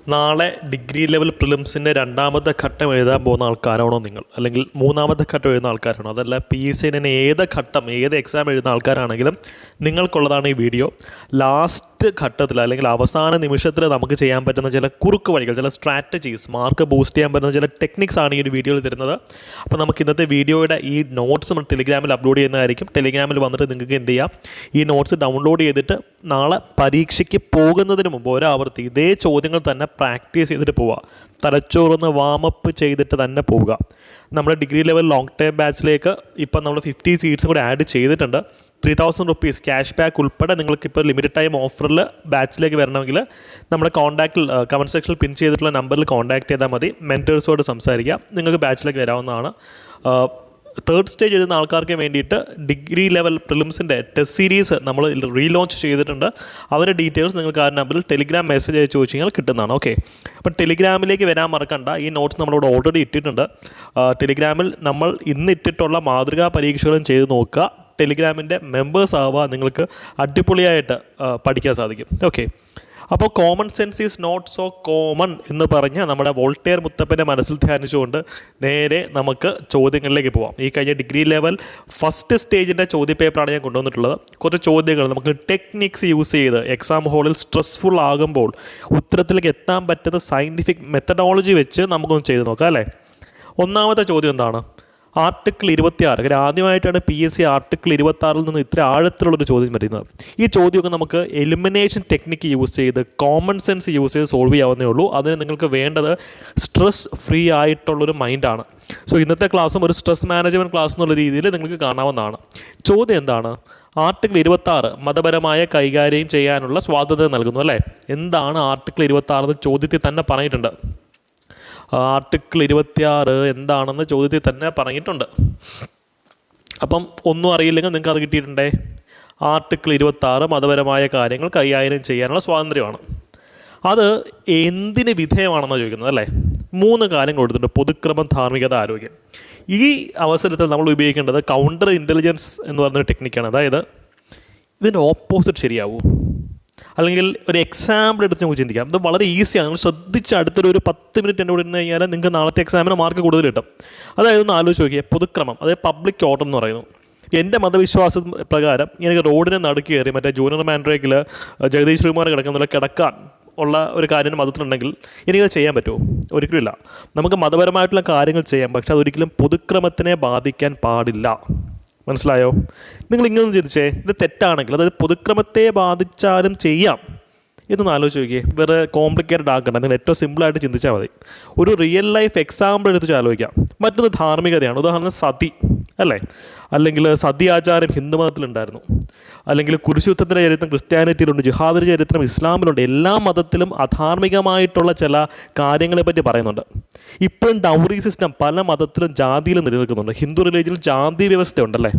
നാളെ degree level പ്രിലിംസിൻ്റെ രണ്ടാമത്തെ ഘട്ടം എഴുതാൻ പോകുന്ന ആൾക്കാരാണോ നിങ്ങൾ, അല്ലെങ്കിൽ മൂന്നാമത്തെ ഘട്ടം എഴുതുന്ന ആൾക്കാരാണോ, അതല്ല PSCന് ഏത് ഘട്ടം ഏത് എക്സാം എഴുതുന്ന ആൾക്കാരാണെങ്കിലും നിങ്ങൾക്കുള്ളതാണ് ഈ വീഡിയോ. ലാസ്റ്റ് ഘട്ടത്തിൽ അല്ലെങ്കിൽ അവസാന നിമിഷത്തിൽ നമുക്ക് ചെയ്യാൻ പറ്റുന്ന ചില കുറുക്ക് വഴികൾ, ചില സ്ട്രാറ്റജീസ്, മാർക്ക് ബൂസ്റ്റ് ചെയ്യാൻ പറ്റുന്ന ചില ടെക്നിക്സ് ആണ് ഈ ഒരു വീഡിയോയിൽ തരുന്നത്. അപ്പോൾ നമുക്ക് ഇന്നത്തെ വീഡിയോയുടെ ഈ നോട്ട്സ് നമ്മൾ ടെലിഗ്രാമിൽ അപ്ലോഡ് ചെയ്യുന്നതായിരിക്കും. ടെലിഗ്രാമിൽ വന്നിട്ട് നിങ്ങൾക്ക് എന്ത് ചെയ്യാം, ഈ നോട്ട്സ് ഡൗൺലോഡ് ചെയ്തിട്ട് നാളെ പരീക്ഷയ്ക്ക് പോകുന്നതിന് മുമ്പ് ഒരാവർത്തി ഇതേ ചോദ്യങ്ങൾ തന്നെ പ്രാക്ടീസ് ചെയ്തിട്ട് പോവുക. തലച്ചോറൊന്ന് വാമപ്പ് ചെയ്തിട്ട് തന്നെ പോവുക. നമ്മുടെ ഡിഗ്രി ലെവൽ ലോങ് ടൈം ബാച്ചിലേക്ക് ഇപ്പം നമ്മൾ 50 സീറ്റ്സും കൂടി ആഡ് ചെയ്തിട്ടുണ്ട്. 3000 റുപ്പീസ് ക്യാഷ് ബാക്ക് ഉൾപ്പെടെ നിങ്ങൾക്കിപ്പോൾ ലിമിറ്റഡ് ടൈം ഓഫറിൽ ബാച്ചിലേക്ക് വരണമെങ്കിൽ നമ്മുടെ കോൺടാക്റ്റിൽ കമൻറ്റ് സെക്ഷനിൽ പിൻ ചെയ്തിട്ടുള്ള നമ്പറിൽ കോൺടാക്ട് ചെയ്താൽ മതി. മെൻറ്റേഴ്സോട് സംസാരിക്കാം, നിങ്ങൾക്ക് ബാച്ചിലേക്ക് വരാവുന്നതാണ്. തേർഡ് സ്റ്റേജ് എഴുതുന്ന ആൾക്കാർക്ക് വേണ്ടിയിട്ട് ഡിഗ്രി ലെവൽ പ്രിലിംസിൻ്റെ ടെസ്റ്റ് സീരീസ് നമ്മൾ റീലോഞ്ച് ചെയ്തിട്ടുണ്ട്. അവരുടെ ഡീറ്റെയിൽസ് നിങ്ങൾക്ക് ആ നമ്പറിൽ ടെലിഗ്രാം മെസ്സേജ് അയച്ച് ചോദിച്ചു കഴിഞ്ഞാൽ കിട്ടുന്നതാണ്. ഓക്കെ, അപ്പം ടെലിഗ്രാമിലേക്ക് വരാൻ മറക്കണ്ട. ഈ നോട്ട്സ് നമ്മളിവിടെ ഓൾറെഡി ഇട്ടിട്ടുണ്ട്. ടെലിഗ്രാമിൽ നമ്മൾ ഇന്ന് ഇട്ടിട്ടുള്ള മാതൃകാ പരീക്ഷകളും ചെയ്ത് നോക്കുക. ടെലിഗ്രാമിൻ്റെ മെമ്പേഴ്സ് ആവുക, നിങ്ങൾക്ക് അടിപൊളിയായിട്ട് പഠിക്കാൻ സാധിക്കും. ഓക്കെ, അപ്പോൾ common sense is not so common എന്ന് പറഞ്ഞ് നമ്മുടെ വോൾട്ടയർ മുത്തപ്പൻ്റെ മനസ്സിൽ ധ്യാനിച്ചുകൊണ്ട് നേരെ നമുക്ക് ചോദ്യങ്ങളിലേക്ക് പോവാം. ഈ കഴിഞ്ഞ ഡിഗ്രി ലെവൽ ഫസ്റ്റ് സ്റ്റേജിൻ്റെ ചോദ്യപേപ്പറാണ് ഞാൻ കൊണ്ടുവന്നിട്ടുള്ളത്. കുറച്ച് ചോദ്യങ്ങൾ നമുക്ക് ടെക്നിക്സ് യൂസ് ചെയ്ത് എക്സാം ഹാളിൽ സ്ട്രെസ്ഫുൾ ആകുമ്പോൾ ഉത്തരത്തിലേക്ക് എത്താൻ പറ്റുന്ന സയൻറ്റിഫിക് മെത്തഡോളജി വെച്ച് നമുക്കൊന്ന് ചെയ്ത് നോക്കാം അല്ലേ. ഒന്നാമത്തെ ചോദ്യം എന്താണ്? ആർട്ടിക്കിൾ 26. ആദ്യമായിട്ടാണ് PSC ആർട്ടിക്കിൾ 26 നിന്ന് ഇത്ര ആഴത്തിലുള്ളൊരു ചോദ്യം വരുന്നത്. ഈ ചോദ്യമൊക്കെ നമുക്ക് എലിമിനേഷൻ ടെക്നിക്ക് യൂസ് ചെയ്ത് കോമൺ സെൻസ് യൂസ് ചെയ്ത് സോൾവ് ചെയ്യാവുന്നേ ഉള്ളൂ. അതിന് നിങ്ങൾക്ക് വേണ്ടത് സ്ട്രെസ് ഫ്രീ ആയിട്ടുള്ളൊരു മൈൻഡാണ്. സോ ഇന്നത്തെ ക്ലാസ്സും ഒരു സ്ട്രെസ് മാനേജ്മെൻറ്റ് ക്ലാസ് എന്നുള്ള രീതിയിൽ നിങ്ങൾക്ക് കാണാവുന്നതാണ്. ചോദ്യം എന്താണ്? ആർട്ടിക്കിൾ 26 മതപരമായ കൈകാര്യം ചെയ്യാനുള്ള സ്വാതന്ത്ര്യം നൽകുന്നു അല്ലേ. എന്താണ് ആർട്ടിക്കിൾ 26 ചോദ്യത്തിൽ തന്നെ പറഞ്ഞിട്ടുണ്ട്. ആർട്ടിക്കിൾ 26 എന്താണെന്ന് ചോദ്യത്തിൽ തന്നെ പറഞ്ഞിട്ടുണ്ട്. അപ്പം ഒന്നും അറിയില്ലെങ്കിൽ നിങ്ങൾക്ക് അത് കിട്ടിയിട്ടുണ്ടേ. ആർട്ടിക്കിൾ 26 മതപരമായ കാര്യങ്ങൾ കൈകാര്യം ചെയ്യാനുള്ള സ്വാതന്ത്ര്യമാണ്. അത് എന്തിന് വിധേയമാണെന്നാണ് ചോദിക്കുന്നത് അല്ലേ. 3 കാര്യങ്ങൾ കൊടുത്തിട്ടുണ്ട്: പൊതുക്രമം, ധാർമ്മികത, ആരോഗ്യം. ഈ അവസരത്തിൽ നമ്മൾ ഉപയോഗിക്കേണ്ടത് കൗണ്ടർ ഇൻ്റലിജൻസ് എന്ന് പറയുന്നൊരു ടെക്നിക്കാണ്. അതായത് ഇതിൻ്റെ ഓപ്പോസിറ്റ് ശരിയാവൂ, അല്ലെങ്കിൽ ഒരു എക്സാമ്പിൾ എടുത്ത് നമുക്ക് ചിന്തിക്കാം. ഇത് വളരെ ഈസിയാണ്. നിങ്ങൾ ശ്രദ്ധിച്ച് അടുത്തൊരു 10 മിനിറ്റ് എൻ്റെ കൂടെ ഇരുന്ന് കഴിഞ്ഞാൽ നിങ്ങൾക്ക് നാളത്തെ എക്സാമിന് മാർക്ക് കൂടുതൽ കിട്ടും. അതായത് ഒന്ന് ആലോചിച്ച് നോക്കിയേ, പൊതുക്രമം, അതായത് പബ്ലിക് ഓർഡർ എന്ന് പറയുന്നു. എൻ്റെ മതവിശ്വാസ പ്രകാരം എനിക്ക് റോഡിനെ നടുക്ക് കയറി മറ്റേ ജൂനിയർ മാൻഡ്രേക്കിൽ ജഗദീഷ് ശ്രീകുമാർ കിടക്കുന്നില്ല കിടക്കാൻ ഉള്ള ഒരു കാര്യം മതത്തിലുണ്ടെങ്കിൽ എനിക്കത് ചെയ്യാൻ പറ്റുമോ? ഒരിക്കലുമില്ല. നമുക്ക് മതപരമായിട്ടുള്ള കാര്യങ്ങൾ ചെയ്യാം, പക്ഷെ അതൊരിക്കലും പൊതുക്രമത്തിനെ ബാധിക്കാൻ പാടില്ല. മനസ്സിലായോ? നിങ്ങൾ ഇങ്ങനെ ചിന്തിച്ചേ, ഇത് തെറ്റാണെങ്കിൽ, അതായത് പൊതുക്രമത്തെ ബാധിച്ചാലും ചെയ്യാം എന്നൊന്ന് ആലോചിച്ച് നോക്കിയേ. വേറെ കോംപ്ലിക്കേറ്റഡ് ആക്കണ്ട, നിങ്ങൾ ഏറ്റവും സിമ്പിളായിട്ട് ചിന്തിച്ചാൽ മതി. ഒരു റിയൽ ലൈഫ് എക്സാമ്പിൾ എടുത്ത് ആലോചിക്കാം. മറ്റൊന്ന് ധാർമ്മികതയാണ്. ഉദാഹരണം സതി അല്ലേ, അല്ലെങ്കിൽ സതി ആചാരം ഹിന്ദു മതത്തിലുണ്ടായിരുന്നു, അല്ലെങ്കിൽ കുരിശുയുദ്ധത്തിൻ്റെ ചരിത്രം ക്രിസ്ത്യാനിറ്റിയിലുണ്ട്, ജിഹാദിൻ്റെ ചരിത്രം ഇസ്ലാമിലുണ്ട്. എല്ലാ മതത്തിലും അധാർമികമായിട്ടുള്ള ചില കാര്യങ്ങളെപ്പറ്റി പറയുന്നുണ്ട്. ഇപ്പോഴും ഡൗറി സിസ്റ്റം പല മതത്തിലും ജാതിയിലും നിലനിൽക്കുന്നുണ്ട്. ഹിന്ദു റിലീജിയനിൽ ജാതി വ്യവസ്ഥ ഉണ്ടല്ലേ.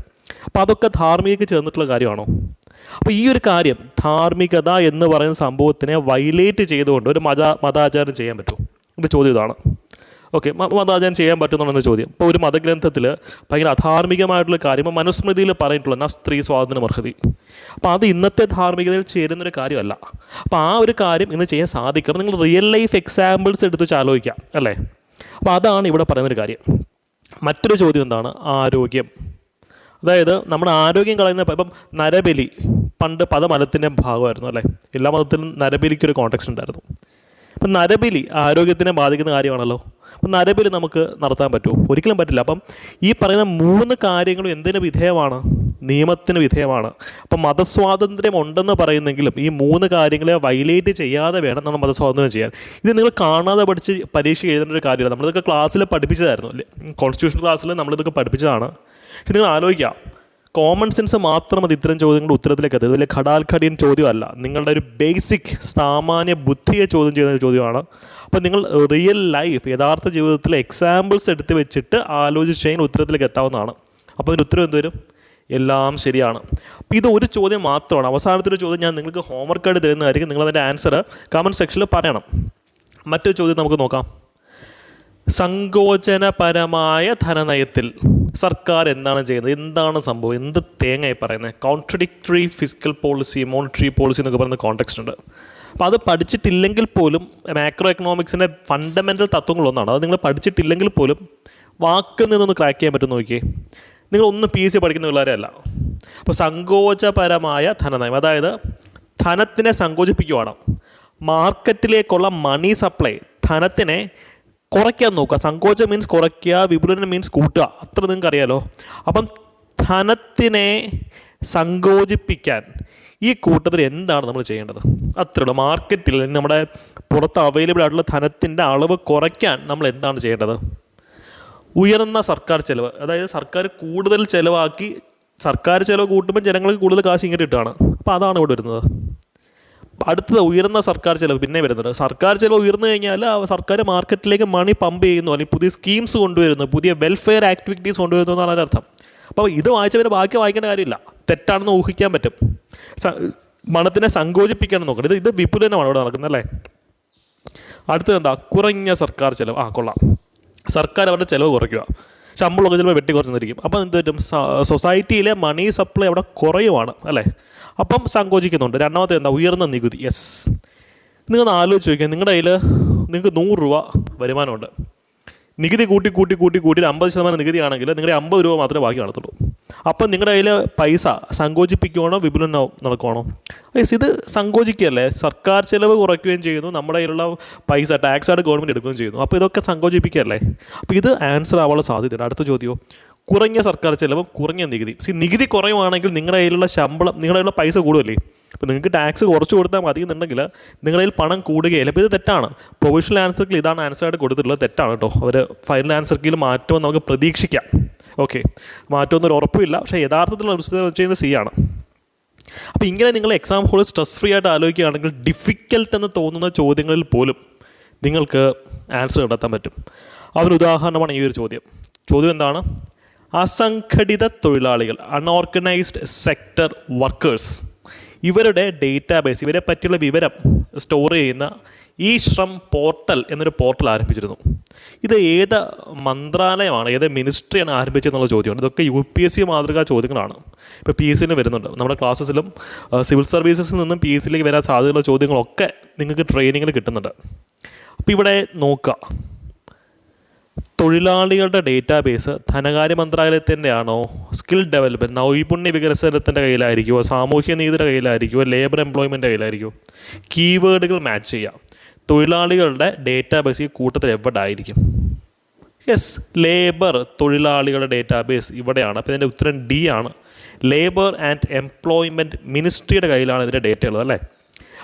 അപ്പോൾ അതൊക്കെ ധാർമ്മികക്ക് ചേർന്നിട്ടുള്ള കാര്യമാണോ? അപ്പോൾ ഈ ഒരു കാര്യം, ധാർമ്മികത എന്ന് പറയുന്ന സംഭവത്തിനെ വയലേറ്റ് ചെയ്തുകൊണ്ട് ഒരു മതാചാരം ചെയ്യാൻ പറ്റുമോ? എൻ്റെ ചോദ്യം ഇതാണ്. ഓക്കെ, മതാചാരം ചെയ്യാൻ പറ്റുമെന്നാണ് ചോദ്യം. ഇപ്പോൾ ഒരു മതഗ്രന്ഥത്തിൽ ഭയങ്കര അധാർമികമായിട്ടുള്ള കാര്യം മനുസ്മൃതിയിൽ പറഞ്ഞിട്ടുള്ള എന്നാ സ്ത്രീ സ്വാതന്ത്ര്യം അർഹതി. അപ്പോൾ അത് ഇന്നത്തെ ധാർമ്മികതയിൽ ചേരുന്നൊരു കാര്യമല്ല. അപ്പോൾ ആ ഒരു കാര്യം ഇന്ന് ചെയ്യാൻ സാധിക്കണം. നിങ്ങൾ റിയൽ ലൈഫ് എക്സാമ്പിൾസ് എടുത്ത് ആലോചിക്കാം അല്ലേ. അപ്പോൾ അതാണ് ഇവിടെ പറയുന്നൊരു കാര്യം. മറ്റൊരു ചോദ്യം എന്താണ്? ആരോഗ്യം. അതായത് നമ്മുടെ ആരോഗ്യം കളയുന്ന, ഇപ്പം നരബലി പണ്ട് പല ഭാഗമായിരുന്നു അല്ലേ. എല്ലാ മതത്തിലും നരബലിക്കൊരു കോണ്ടെക്സ്റ്റ് ഉണ്ടായിരുന്നു. അപ്പം നരബലി ആരോഗ്യത്തിനെ ബാധിക്കുന്ന കാര്യമാണല്ലോ. അപ്പം നരബലി നമുക്ക് നടത്താൻ പറ്റുമോ? ഒരിക്കലും പറ്റില്ല. അപ്പം ഈ പറയുന്ന 3 കാര്യങ്ങളും എന്തിന് വിധേയമാണ്? നിയമത്തിന് വിധേയമാണ്. അപ്പം മതസ്വാതന്ത്ര്യം ഉണ്ടെന്ന് പറയുന്നെങ്കിലും ഈ 3 കാര്യങ്ങളെ വയലേറ്റ് ചെയ്യാതെ വേണം നമ്മൾ മതസ്വാതന്ത്ര്യം ചെയ്യാൻ. ഇത് നിങ്ങൾ കാണാതെ പഠിച്ച് പരീക്ഷ എഴുതേണ്ട ഒരു കാര്യമാണ്. നമ്മളിതൊക്കെ ക്ലാസ്സിൽ പഠിപ്പിച്ചതായിരുന്നു അല്ലേ, കോൺസ്റ്റിറ്റ്യൂഷൻ ക്ലാസ്സിൽ നമ്മളിതൊക്കെ പഠിപ്പിച്ചതാണ്. പക്ഷെ നിങ്ങൾ ആലോചിക്കുക, കോമൺ സെൻസ് മാത്രം അത് ഇത്തരം ചോദ്യങ്ങളുടെ ഉത്തരത്തിലേക്ക് എത്തുന്നത്. വലിയ ഘടാൽഘടിയൻ ചോദ്യമല്ല, നിങ്ങളുടെ ഒരു ബേസിക് സാമാന്യ ബുദ്ധിയെ ചോദ്യം ചെയ്യുന്ന ഒരു ചോദ്യമാണ്. അപ്പോൾ നിങ്ങൾ റിയൽ ലൈഫ് യഥാർത്ഥ ജീവിതത്തിലെ എക്സാമ്പിൾസ് എടുത്ത് വെച്ചിട്ട് ആലോചിച്ച് കഴിഞ്ഞാൽ ഉത്തരത്തിലേക്ക് എത്താവുന്നതാണ്. അപ്പോൾ അതിൻ്റെ ഉത്തരം എന്ത് വരും? എല്ലാം ശരിയാണ്. അപ്പോൾ ഇത് ഒരു ചോദ്യം മാത്രമാണ്. അവസാനത്തെ ഒരു ചോദ്യം ഞാൻ നിങ്ങൾക്ക് ഹോംവർക്കായിട്ട് തരുന്നതായിരിക്കും. നിങ്ങളതിൻ്റെ ആൻസർ കമൻറ്റ് സെക്ഷനിൽ പറയണം. മറ്റൊരു ചോദ്യം നമുക്ക് നോക്കാം. സങ്കോചനപരമായ ധനനയത്തിൽ സർക്കാർ എന്താണ് ചെയ്യുന്നത്? എന്താണ് സംഭവം? എന്ത് തേങ്ങയായി പറയുന്നത്? Contradictory physical policy, monetary policy എന്നൊക്കെ പറയുന്ന കോണ്ടെക്സ്റ്റ് ഉണ്ട്. അപ്പോൾ അത് പഠിച്ചിട്ടില്ലെങ്കിൽ പോലും മാക്രോ എക്കണോമിക്സിൻ്റെ ഫണ്ടമെൻ്റൽ തത്വങ്ങളൊന്നാണ്. അത് നിങ്ങൾ പഠിച്ചിട്ടില്ലെങ്കിൽ പോലും വാക്കിൽ നിന്നൊന്ന് ക്രാക്ക് ചെയ്യാൻ പറ്റും. നോക്കിയേ, നിങ്ങളൊന്നും PSC പഠിക്കുന്ന പിള്ളേരല്ല. അപ്പോൾ സങ്കോചപരമായ ധനനയം, അതായത് ധനത്തിനെ സങ്കോചിപ്പിക്കുവാണ്. മാർക്കറ്റിലേക്കുള്ള മണി സപ്ലൈ, ധനത്തിനെ കുറയ്ക്കാൻ നോക്കുക. സങ്കോചം മീൻസ് കുറയ്ക്കുക, വിപുലനം മീൻസ് കൂട്ടുക. അത്ര നിങ്ങൾക്ക് അറിയാലോ. അപ്പം ധനത്തിനെ സങ്കോചിപ്പിക്കാൻ ഈ കൂട്ടത്തിൽ എന്താണ് നമ്മൾ ചെയ്യേണ്ടത്? അത്രയുള്ളൂ. മാർക്കറ്റിൽ നമ്മുടെ പുറത്ത് അവൈലബിൾ ആയിട്ടുള്ള ധനത്തിൻ്റെ അളവ് കുറയ്ക്കാൻ നമ്മൾ എന്താണ് ചെയ്യേണ്ടത്? ഉയർന്ന സർക്കാർ ചിലവ്, അതായത് സർക്കാർ കൂടുതൽ ചിലവാക്കി, സർക്കാർ ചിലവ് കൂട്ടുമ്പോൾ ജനങ്ങൾക്ക് കൂടുതൽ കാശ് ഇങ്ങോട്ട് കിട്ടുകയാണ്. അപ്പോൾ അതാണ് ഇവിടെ വരുന്നത്. അടുത്തത് ഉയർന്ന സർക്കാർ ചിലവ് പിന്നെ വരുന്നത്. സർക്കാർ ചിലവ് ഉയർന്നു കഴിഞ്ഞാൽ സർക്കാർ മാർക്കറ്റിലേക്ക് മണി പമ്പ് ചെയ്യുന്നു, അല്ലെങ്കിൽ പുതിയ സ്കീംസ് കൊണ്ടുവരുന്നു, പുതിയ വെൽഫെയർ ആക്ടിവിറ്റീസ് കൊണ്ടുവരുന്നു എന്നാണ് അതിൻ്റെ അർത്ഥം. അപ്പോൾ ഇത് വായിച്ചവരെ ബാക്കി വായിക്കേണ്ട കാര്യമില്ല, തെറ്റാണെന്ന് ഊഹിക്കാൻ പറ്റും. മണത്തിനെ സങ്കോചിപ്പിക്കാൻ നോക്കണം. ഇത് വിപുലനമാണ് ഇവിടെ നടക്കുന്നത് അല്ലേ. അടുത്തത് എന്താ? കുറഞ്ഞ സർക്കാർ ചിലവ്. കൊള്ളാം. സർക്കാർ അവരുടെ ചിലവ് കുറയ്ക്കുക, ശമ്പളമൊക്കെ ചിലപ്പോൾ വെട്ടി കുറച്ചെന്നിരിക്കും. അപ്പം എന്ത് പറ്റും? സൊസൈറ്റിയിലെ മണി സപ്ലൈ അവിടെ കുറയുവാണ് അല്ലേ. അപ്പം സങ്കോചിക്കുന്നുണ്ട്. രണ്ടാമത്തെ എന്താ? ഉയർന്ന നികുതി. യെസ്, നിങ്ങളൊന്ന് ആലോചിച്ച് ചോദിക്കുക. നിങ്ങളുടെ കയ്യിൽ നിങ്ങൾക്ക് 100 രൂപ വരുമാനമുണ്ട്. നികുതി കൂട്ടി 50% നികുതി ആണെങ്കിൽ നിങ്ങളുടെ 50 രൂപ മാത്രമേ ബാക്കി കാണത്തുള്ളൂ. അപ്പം നിങ്ങളുടെ കയ്യിൽ പൈസ സങ്കോചിപ്പിക്കുകയാണോ വിപുലനം നടക്കുകയാണോ? യെസ്, ഇത് സങ്കോചിക്കുകയല്ലേ. സർക്കാർ ചിലവ് കുറയ്ക്കുകയും ചെയ്യുന്നു, നമ്മുടെ കയ്യിലുള്ള പൈസ ടാക്സായിട്ട് ഗവൺമെൻറ് എടുക്കുകയും ചെയ്യുന്നു. അപ്പോൾ ഇതൊക്കെ സങ്കോചിപ്പിക്കുകയല്ലേ. അപ്പോൾ ഇത് ആൻസർ ആവാനുള്ള സാധ്യതയുണ്ട്. അടുത്ത ചോദ്യമോ? കുറഞ്ഞ സർക്കാർ ചിലവും കുറഞ്ഞ നികുതി. നികുതി കുറയുവാണെങ്കിൽ നിങ്ങളുടെ കയ്യിലുള്ള ശമ്പളം, നിങ്ങളുടെ കയ്യിലുള്ള പൈസ കൂടുമല്ലേ. ഇപ്പോൾ നിങ്ങൾക്ക് ടാക്സ് കുറച്ച് കൊടുത്താൽ മതി എന്നുണ്ടെങ്കിൽ നിങ്ങളുടെ കയ്യിൽ പണം കൂടുകയില്ല. അപ്പോൾ ഇത് തെറ്റാണ്. പ്രൊവിഷണൽ ആൻസർക്കിൽ ഇതാണ് ആൻസറായിട്ട് കൊടുത്തിട്ടുള്ളത്. തെറ്റാണ് കേട്ടോ. അവർ ഫൈനൽ ആൻസർക്കിൽ മാറ്റമെന്ന് നമുക്ക് പ്രതീക്ഷിക്കാം. ഓക്കെ, മാറ്റമൊന്നും ഉറപ്പില്ല, പക്ഷേ യഥാർത്ഥത്തിലുള്ള അനുസരിച്ച് വെച്ച് കഴിഞ്ഞാൽ C ആണ്. അപ്പോൾ ഇങ്ങനെ നിങ്ങൾ എക്സാം ഹോളിൽ സ്ട്രെസ് ഫ്രീ ആയിട്ട് ആലോചിക്കുകയാണെങ്കിൽ ഡിഫിക്കൽട്ട് എന്ന് തോന്നുന്ന ചോദ്യങ്ങളിൽ പോലും നിങ്ങൾക്ക് ആൻസർ കണ്ടെത്താൻ പറ്റും. അതിന് ഉദാഹരണമാണ് ഈ ഒരു ചോദ്യം. ചോദ്യം എന്താണ്? അസംഘടിത തൊഴിലാളികൾ, അൺഓർഗനൈസ്ഡ് സെക്ടർ വർക്കേഴ്സ്, ഇവരുടെ ഡേറ്റാബേസ്, ഇവരെ പറ്റിയുള്ള വിവരം സ്റ്റോർ ചെയ്യുന്ന E-ശ്രം പോർട്ടൽ എന്നൊരു പോർട്ടൽ ആരംഭിച്ചിരുന്നു. ഇത് ഏത് മന്ത്രാലയമാണ്, ഏത് മിനിസ്ട്രിയാണ് ആരംഭിച്ചതെന്നുള്ള ചോദ്യമാണ്. ഇതൊക്കെ UPSC മാതൃകാ ചോദ്യങ്ങളാണ്. ഇപ്പോൾ PSCന് വരുന്നുണ്ട്. നമ്മുടെ ക്ലാസ്സസിലും സിവിൽ സർവീസസിൽ നിന്നും PSCയിലേക്ക് വരാൻ സാധ്യതയുള്ള ചോദ്യങ്ങളൊക്കെ നിങ്ങൾക്ക് ട്രെയിനിങ്ങിൽ കിട്ടുന്നുണ്ട്. അപ്പോൾ ഇവിടെ നോക്കുക, തൊഴിലാളികളുടെ ഡേറ്റാബേസ് ധനകാര്യ മന്ത്രാലയത്തിൻ്റെ ആണോ, സ്കിൽ ഡെവലപ്മെൻറ്റ് നൈപുണ്യ വികസനത്തിൻ്റെ കയ്യിലായിരിക്കുമോ, സാമൂഹ്യ നീതിയുടെ കയ്യിലായിരിക്കുമോ, ലേബർ എംപ്ലോയ്മെൻറ്റ് കയ്യിലായിരിക്കുമോ? കീവേഡുകൾ മാച്ച് ചെയ്യുക. തൊഴിലാളികളുടെ ഡേറ്റാബേസ് ഈ കൂട്ടത്തിൽ എവിടെ ആയിരിക്കും? യെസ്, ലേബർ, തൊഴിലാളികളുടെ ഡേറ്റാബേസ് ഇവിടെയാണ്. അപ്പോൾ ഇതിൻ്റെ ഉത്തരം D ആണ്. ലേബർ ആൻഡ് എംപ്ലോയ്മെൻറ്റ് മിനിസ്ട്രിയുടെ കയ്യിലാണ് ഇതിൻ്റെ ഡേറ്റ ഉള്ളത് അല്ലേ.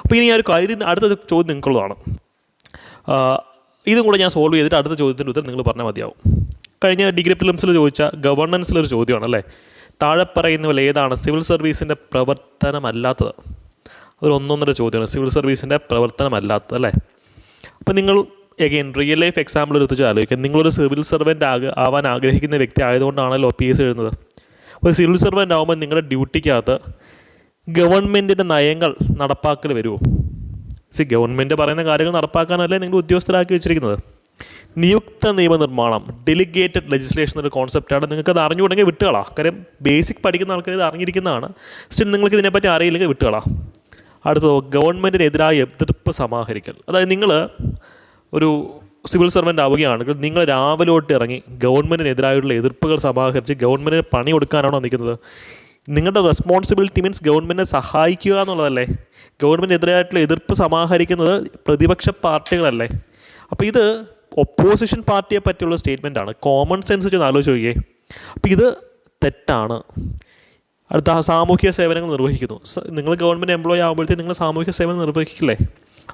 അപ്പോൾ ഇനി ഒരു കാര്യം, അടുത്ത ചോദ്യം നിങ്ങൾക്കുള്ളതാണ്. ഇതും കൂടെ ഞാൻ സോൾവ് ചെയ്തിട്ട് അടുത്ത ചോദ്യത്തിൻ്റെ ഉത്തരം നിങ്ങൾ പറഞ്ഞാൽ മതിയാവും. കഴിഞ്ഞ ഡിഗ്രി പ്രിലിംസിൽ ചോദിച്ച ഗവർണൻസിലൊരു ചോദ്യമാണ് അല്ലേ. താഴെ പറയുന്നതിൽ ഏതാണ് സിവിൽ സർവീസിൻ്റെ പ്രവർത്തനമല്ലാത്തത്? അതൊരു 1-1.5 ചോദ്യമാണ്. സിവിൽ സർവീസിൻ്റെ പ്രവർത്തനമല്ലാത്തത് അല്ലേ. അപ്പോൾ നിങ്ങൾ എഗെയിൻ റിയൽ ലൈഫ് എക്സാമ്പിൾ എടുത്ത് ആലോചിക്കുക. നിങ്ങളൊരു സിവിൽ സർവൻ്റ് ആവാൻ ആഗ്രഹിക്കുന്ന വ്യക്തി ആയതുകൊണ്ടാണല്ലോ PSC എഴുതുന്നത്. ഒരു സിവിൽ സർവൻ്റ് ആകുമ്പോൾ നിങ്ങളുടെ ഡ്യൂട്ടിക്കകത്ത് ഗവൺമെൻറ്റിൻ്റെ നയങ്ങൾ നടപ്പാക്കൽ വരുമോ? ഗവൺമെൻറ് പറയുന്ന കാര്യങ്ങൾ നടപ്പാക്കാനല്ലേ നിങ്ങൾ ഉദ്യോഗസ്ഥരാക്കി വെച്ചിരിക്കുന്നത്. നിയുക്ത നിയമനിർമ്മാണം, ഡെലിഗേറ്റഡ് ലെജിസ്ലേഷൻ എന്നൊരു കോൺസെപ്റ്റാണ്. നിങ്ങൾക്കത് അറിഞ്ഞുകൂടെങ്കിൽ വിട്ടുകളാം. കാര്യം ബേസിക് പഠിക്കുന്ന ആൾക്കാർ ഇത് അറിഞ്ഞിരിക്കുന്നതാണ്. സ്റ്റിൽ നിങ്ങൾക്ക് ഇതിനെപ്പറ്റി അറിയില്ലെങ്കിൽ വിട്ടുകളാം. അടുത്തത് ഗവൺമെൻറ്റിനെതിരായ എതിർപ്പ് സമാഹരിക്കൽ. അതായത് നിങ്ങൾ ഒരു സിവിൽ സർവൻ്റ് ആവുകയാണെങ്കിൽ നിങ്ങൾ രാവിലെ തൊട്ട് ഇറങ്ങി ഗവൺമെൻറ്റിനെതിരായിട്ടുള്ള എതിർപ്പുകൾ സമാഹരിച്ച് ഗവൺമെൻറ്റിന് പണി കൊടുക്കാനാണോ നിൽക്കുന്നത്? നിങ്ങളുടെ റെസ്പോൺസിബിലിറ്റി മീൻസ് ഗവൺമെൻറ്റിനെ സഹായിക്കുക എന്നുള്ളതല്ലേ. ഗവൺമെൻറ്റിനെതിരായിട്ടുള്ള എതിർപ്പ് സമാഹരിക്കുന്നത് പ്രതിപക്ഷ പാർട്ടികളല്ലേ. അപ്പോൾ ഇത് ഒപ്പോസിഷൻ പാർട്ടിയെ പറ്റിയുള്ള സ്റ്റേറ്റ്മെൻറ്റാണ്. കോമൺ സെൻസ് വെച്ച് ആലോചിച്ച് നോക്കിയേ. അപ്പോൾ ഇത് തെറ്റാണ്. അടുത്ത സാമൂഹ്യ സേവനങ്ങൾ നിർവഹിക്കുന്നു. നിങ്ങൾ ഗവൺമെൻറ് എംപ്ലോയി ആകുമ്പോഴത്തേക്കും നിങ്ങൾ സാമൂഹ്യ സേവനം നിർവഹിക്കില്ലേ?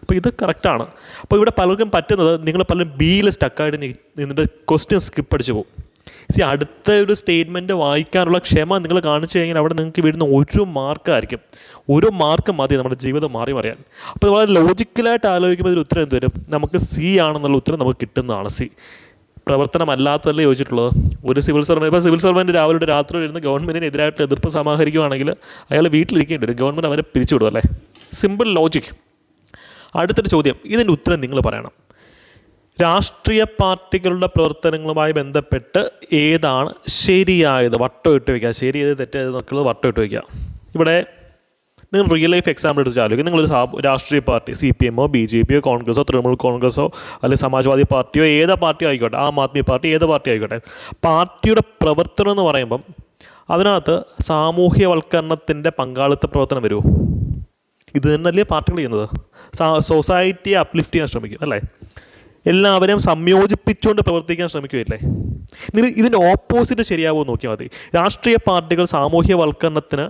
അപ്പോൾ ഇത് കറക്റ്റാണ്. അപ്പോൾ ഇവിടെ പലർക്കും പറ്റുന്നത് നിങ്ങൾ പലരും Bയിൽ സ്റ്റക്കായിട്ട് നിന്നിട്ട് ക്വസ്റ്റ്യൻ സ്കിപ്പ് അടിച്ച് പോകും. അടുത്ത ഒരു സ്റ്റേറ്റ്മെൻറ്റ് വായിക്കാനുള്ള ക്ഷമ നിങ്ങൾ കാണിച്ചു കഴിഞ്ഞാൽ അവിടെ നിങ്ങൾക്ക് വീഴുന്ന 1 മാർക്കായിരിക്കും. 1 മാർക്ക് മതി നമ്മുടെ ജീവിതം മാറി മറിയാൻ. അപ്പോൾ വളരെ ലോജിക്കലായിട്ട് ആലോചിക്കുമ്പോൾ ഇതിൽ ഉത്തരം എന്ത് വരും? നമുക്ക് C ആണെന്നുള്ള ഉത്തരം നമുക്ക് കിട്ടുന്നതാണ്. C പ്രവർത്തനമല്ലാത്തതല്ലേ ചോദിച്ചിട്ടുള്ളത്. ഒരു സിവിൽ സർവൻ്റ്, ഇപ്പോൾ സിവിൽ സർവൻ്റ് രാവിലെ രാത്രി വരുന്ന ഗവൺമെൻറ്റിനെതിരായിട്ട് എതിർപ്പ് സമാഹരിക്കുകയാണെങ്കിൽ അയാൾ വീട്ടിലിരിക്കേണ്ടി വരും. ഗവൺമെൻറ് അവരെ പിരിച്ചുവിടും അല്ലേ. Simple logic. അടുത്തൊരു ചോദ്യം, ഇതിൻ്റെ ഉത്തരം നിങ്ങൾ പറയണം. രാഷ്ട്രീയ പാർട്ടികളുടെ പ്രവർത്തനങ്ങളുമായി ബന്ധപ്പെട്ട് ഏതാണ് ശരിയായത്? വട്ടം ഇട്ട് വയ്ക്കുക. ശരി ഏത് തെറ്റേത് നോക്കുന്നത് വട്ടം ഇട്ട് വയ്ക്കുക. ഇവിടെ നിങ്ങൾ റിയൽ ലൈഫ് എക്സാമ്പിൾ എടുത്ത് ആലോചിക്കും. നിങ്ങളൊരു രാഷ്ട്രീയ പാർട്ടി CPM BJP കോൺഗ്രസോ തൃണമൂൽ കോൺഗ്രസോ അല്ലെങ്കിൽ സമാജ്വാദി പാർട്ടിയോ ഏത് പാർട്ടിയോ ആയിക്കോട്ടെ, ആം ആദ്മി പാർട്ടി ഏത് പാർട്ടി ആയിക്കോട്ടെ, പാർട്ടിയുടെ പ്രവർത്തനം എന്ന് പറയുമ്പം അതിനകത്ത് സാമൂഹ്യവൽക്കരണത്തിൻ്റെ പങ്കാളിത്ത പ്രവർത്തനം വരുമോ? ഇത് തന്നെയല്ലേ പാർട്ടികൾ ചെയ്യുന്നത്? സൊസൈറ്റിയെ അപ്ലിഫ്റ്റ് ചെയ്യാൻ ശ്രമിക്കും അല്ലേ? എല്ലാവരെയും സംയോജിപ്പിച്ചുകൊണ്ട് പ്രവർത്തിക്കാൻ ശ്രമിക്കുകയല്ലേ? നിങ്ങൾ ഇതിൻ്റെ ഓപ്പോസിറ്റ് ശരിയാവുമോ നോക്കിയാൽ മതി. രാഷ്ട്രീയ പാർട്ടികൾ സാമൂഹ്യവൽക്കരണത്തിന്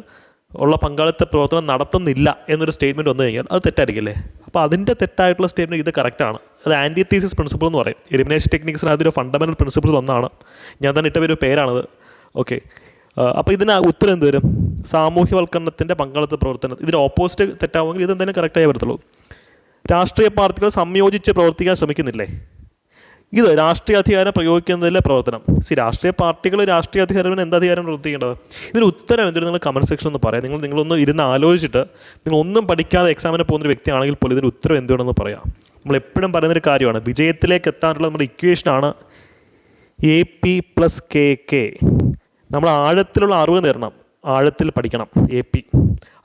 ഉള്ള പങ്കാളിത്ത പ്രവർത്തനം നടത്തുന്നില്ല എന്നൊരു സ്റ്റേറ്റ്മെൻറ്റ് വന്നു കഴിഞ്ഞാൽ അത് തെറ്റായിരിക്കില്ലേ? അപ്പോൾ അതിൻ്റെ തെറ്റായിട്ടുള്ള സ്റ്റേറ്റ്മെൻറ്റ് ഇത് കറക്റ്റാണ്. അത് ആൻറ്റിതീസിസ് പ്രിൻസിപ്പിൾ എന്ന് പറയും. എലിമിനേഷൻ ടെക്നിക്സിന് അതൊരു ഫണ്ടമെൻ്റൽ പ്രിൻസിപ്പിൾ ഒന്നാണ്. ഞാൻ തന്നെ ഇട്ട ഒരു പേരാണത്. ഓക്കെ, അപ്പോൾ ഇതിന് ഉത്തരം എന്ത് വരും? സാമൂഹ്യവൽക്കരണത്തിൻ്റെ പങ്കാളിത്ത പ്രവർത്തനം. ഇതിൻ്റെ ഓപ്പോസിറ്റ് തെറ്റാവുമെങ്കിൽ ഇതെന്തായാലും കറക്റ്റായി വരത്തുള്ളൂ. രാഷ്ട്രീയ പാർട്ടികൾ സംയോജിച്ച് പ്രവർത്തിക്കാൻ ശ്രമിക്കുന്നില്ലേ? ഇത് രാഷ്ട്രീയ അധികാരം പ്രയോഗിക്കുന്നതിലെ പ്രവർത്തനം. രാഷ്ട്രീയ പാർട്ടികൾ രാഷ്ട്രീയ അധികാരത്തിന് എന്ത് അധികാരം പ്രവർത്തിക്കേണ്ടത്? ഇതിന് ഉത്തരം എന്തിനും നിങ്ങൾ കമൻറ്റ് സെക്ഷനിൽ ഒന്ന് പറയാം. നിങ്ങളൊന്ന് ഇരുന്ന് ആലോചിച്ചിട്ട്, നിങ്ങളൊന്നും പഠിക്കാതെ എക്സാമിന് പോകുന്നൊരു വ്യക്തിയാണെങ്കിൽ പോലും ഇതിന് ഉത്തരം എന്തുവേണമെന്ന് പറയാം. നമ്മളെപ്പോഴും പറയുന്നൊരു കാര്യമാണ്, വിജയത്തിലേക്ക് എത്താനുള്ള നമ്മുടെ ഇക്വേഷനാണ് AP + KK. നമ്മൾ ആഴത്തിലുള്ള അറിവ് നേടണം, ആഴത്തിൽ പഠിക്കണം AP.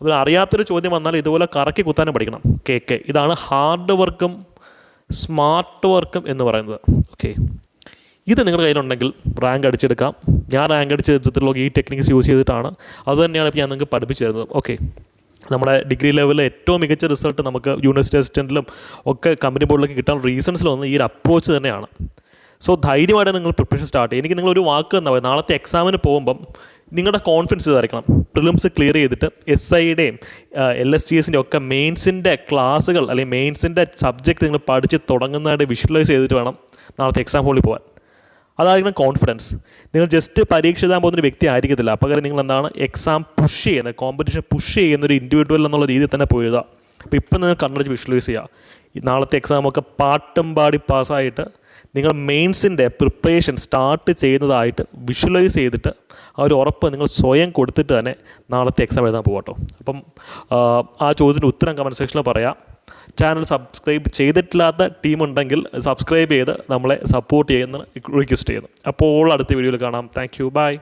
അതിൽ അറിയാത്തൊരു ചോദ്യം വന്നാൽ ഇതുപോലെ കറക്കി കുത്താനും പഠിക്കണം KK. ഇതാണ് ഹാർഡ് വർക്കും സ്മാർട്ട് വർക്കും എന്ന് പറയുന്നത്. ഓക്കെ, ഇത് നിങ്ങളുടെ കയ്യിലുണ്ടെങ്കിൽ റാങ്ക് അടിച്ചെടുക്കാം. ഞാൻ റാങ്ക് അടിച്ചെടുത്തിട്ടുള്ള ഈ ടെക്നിക്സ് യൂസ് ചെയ്തിട്ടാണ്. അതുതന്നെയാണ് ഇപ്പോൾ ഞാൻ നിങ്ങൾക്ക് പഠിപ്പിച്ചു തരുന്നത്. ഓക്കെ, നമ്മുടെ ഡിഗ്രി ലെവലിൽ ഏറ്റവും മികച്ച റിസൾട്ട് നമുക്ക് യൂണിവേഴ്സിറ്റി അസിസ്റ്റൻറ്റിലും ഒക്കെ കമ്പനി ബോർഡിലൊക്കെ കിട്ടാൻ റീസൺസിലൊന്ന് ഈ ഒരു അപ്രോച്ച് തന്നെയാണ്. സോ ധൈര്യമായിട്ട് നിങ്ങൾ പ്രിപ്പറേഷൻ സ്റ്റാർട്ട് ചെയ്യും. എനിക്ക് നിങ്ങളൊരു വാക്ക് തന്നാൽ മതി. നാളത്തെ എക്സാമിന് പോകുമ്പം നിങ്ങളുടെ കോൺഫിഡൻസ് ഇതായിരിക്കണം. പ്രിലിംസ് ക്ലിയർ ചെയ്തിട്ട് SIയുടെയും LSTSൻ്റെ ഒക്കെ മെയിൻസിൻ്റെ ക്ലാസ്സുകൾ അല്ലെങ്കിൽ മെയിൻസിൻ്റെ സബ്ജക്റ്റ് നിങ്ങൾ പഠിച്ച് തുടങ്ങുന്നതായിട്ട് വിഷ്വലൈസ് ചെയ്തിട്ട് വേണം നാളത്തെ എക്സാം ഹോളിൽ പോകാൻ. അതായിരിക്കണം കോൺഫിഡൻസ്. നിങ്ങൾ ജസ്റ്റ് പരീക്ഷ എഴുതാൻ പോകുന്നൊരു വ്യക്തി ആയിരിക്കത്തില്ല. പകരം നിങ്ങൾ എന്താണ് എക്സാം പുഷ് ചെയ്യുന്നത്, കോമ്പറ്റീഷൻ പുഷ് ചെയ്യുന്നൊരു ഇൻഡിവിജ്വൽ എന്നുള്ള രീതിയിൽ തന്നെ പോയി എഴുതുക. അപ്പോൾ ഇപ്പം നിങ്ങൾ കണ്ണടച്ച് വിഷ്വലൈസ് ചെയ്യുക. ഈ നാളത്തെ എക്സാമൊക്കെ പാട്ടും പാടി പാസ്സായിട്ട് നിങ്ങൾ മെയിൻസിൻ്റെ പ്രിപ്പറേഷൻ സ്റ്റാർട്ട് ചെയ്യുന്നതായിട്ട് വിഷ്വലൈസ് ചെയ്തിട്ട് ആ ഒരു ഉറപ്പ് നിങ്ങൾ സ്വയം കൊടുത്തിട്ട് തന്നെ നാളത്തെ എക്സാം എഴുതാൻ പോകട്ടോ. അപ്പം ആ ചോദ്യത്തിൻ്റെ ഉത്തരം കമൻറ്റ് സെക്ഷനിൽ പറയാം. ചാനൽ സബ്സ്ക്രൈബ് ചെയ്തിട്ടില്ലാത്ത ടീമുണ്ടെങ്കിൽ സബ്സ്ക്രൈബ് ചെയ്ത് നമ്മളെ സപ്പോർട്ട് ചെയ്യുന്ന റിക്വസ്റ്റ് ചെയ്യുന്നു. അപ്പോൾ അടുത്ത വീഡിയോയിൽ കാണാം. Thank you, by.